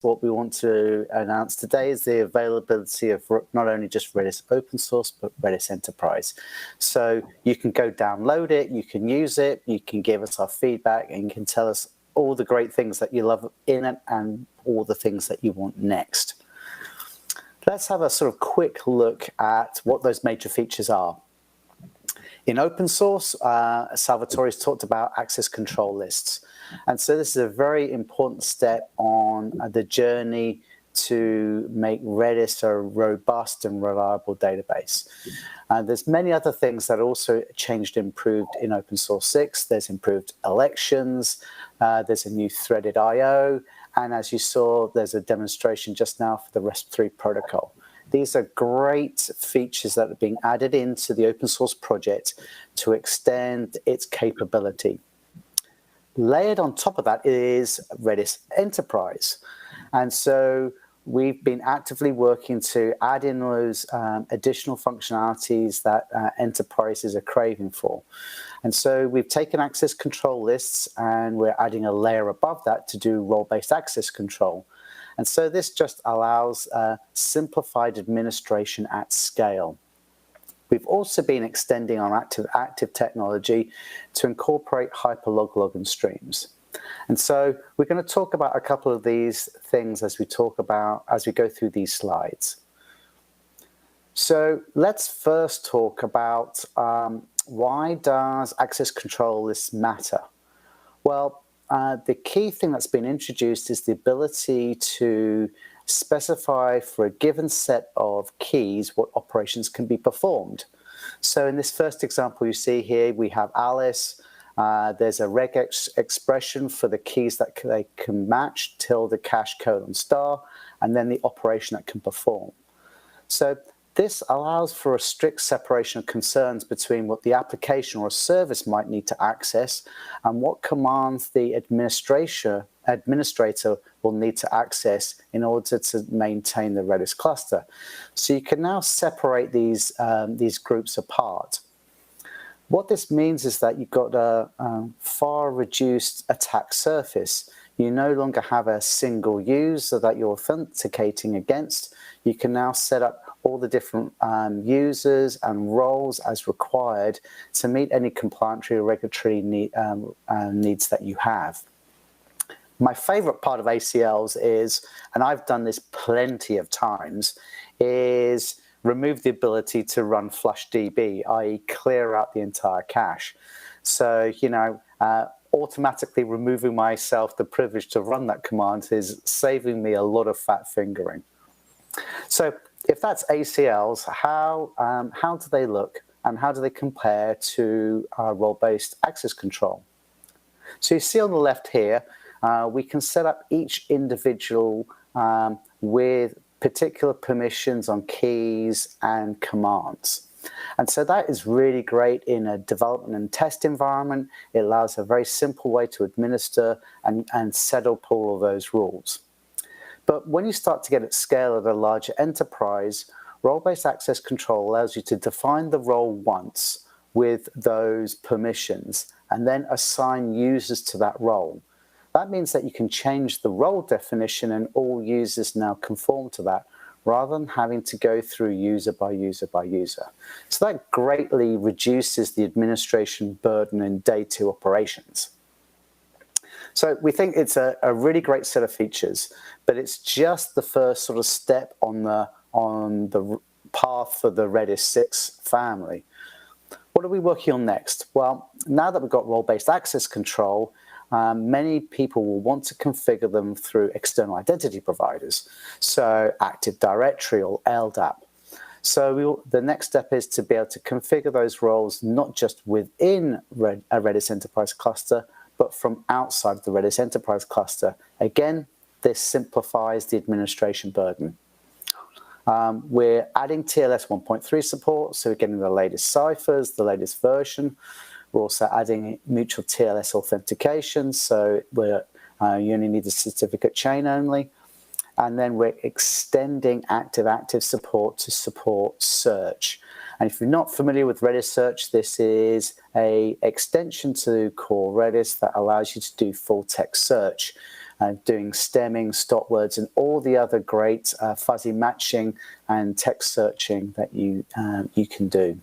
what we want to announce today is the availability of not only just Redis open source, but Redis Enterprise. So you can go download it, you can use it, you can give us our feedback, and you can tell us all the great things that you love in it and all the things that you want next. Let's have a sort of quick look at what those major features are. In open source, Salvatore's talked about access control lists. And so this is a very important step on the journey to make Redis a robust and reliable database. There's many other things that also changed and improved in open source 6. There's improved elections, there's a new threaded IO, and as you saw, there's a demonstration just now for the REST 3 protocol. These are great features that are being added into the open source project to extend its capability. Layered on top of that is Redis Enterprise. And so we've been actively working to add in those additional functionalities that enterprises are craving for. And so we've taken access control lists and we're adding a layer above that to do role-based access control. And so this just allows simplified administration at scale. We've also been extending our active technology to incorporate hyperlog login streams. And so we're going to talk about a couple of these things as we go through these slides. So let's first talk about why does access control lists matter? Well, the key thing that's been introduced is the ability to specify for a given set of keys what operations can be performed. So in this first example you see here, we have Alice. There's a regex expression for the keys that they can match, tilde, cache, colon, star, and then the operation that can perform. So this allows for a strict separation of concerns between what the application or a service might need to access and what commands the administrator will need to access in order to maintain the Redis cluster. So you can now separate these groups apart. What this means is that you've got a far reduced attack surface. You no longer have a single user that you're authenticating against. You can now set up all the different users and roles as required to meet any compliance or regulatory needs that you have. My favorite part of ACLs is, and I've done this plenty of times, is remove the ability to run flush DB, i.e. clear out the entire cache. So, automatically removing myself the privilege to run that command is saving me a lot of fat fingering. So if that's ACLs, how do they look and how do they compare to role-based access control? So you see on the left here, we can set up each individual with particular permissions on keys and commands. And so that is really great in a development and test environment. It allows a very simple way to administer and set up all of those rules. But when you start to get at scale at a larger enterprise, role-based access control allows you to define the role once with those permissions and then assign users to that role. That means that you can change the role definition and all users now conform to that, rather than having to go through user by user by user. So that greatly reduces the administration burden in day 2 operations. So we think it's a really great set of features, but it's just the first sort of step on the path for the Redis 6 family. What are we working on next? Well, now that we've got role-based access control, many people will want to configure them through external identity providers, so Active Directory or LDAP. So the next step is to be able to configure those roles not just within a Redis Enterprise cluster, but from outside the Redis Enterprise cluster. Again, this simplifies the administration burden. We're adding TLS 1.3 support, so we're getting the latest ciphers, the latest version. We're also adding mutual TLS authentication, so you only need the certificate chain only. And then we're extending active-active support to support search. And if you're not familiar with Redis Search, this is an extension to core Redis that allows you to do full text search. doing stemming, stop words, and all the other great fuzzy matching and text searching that you can do.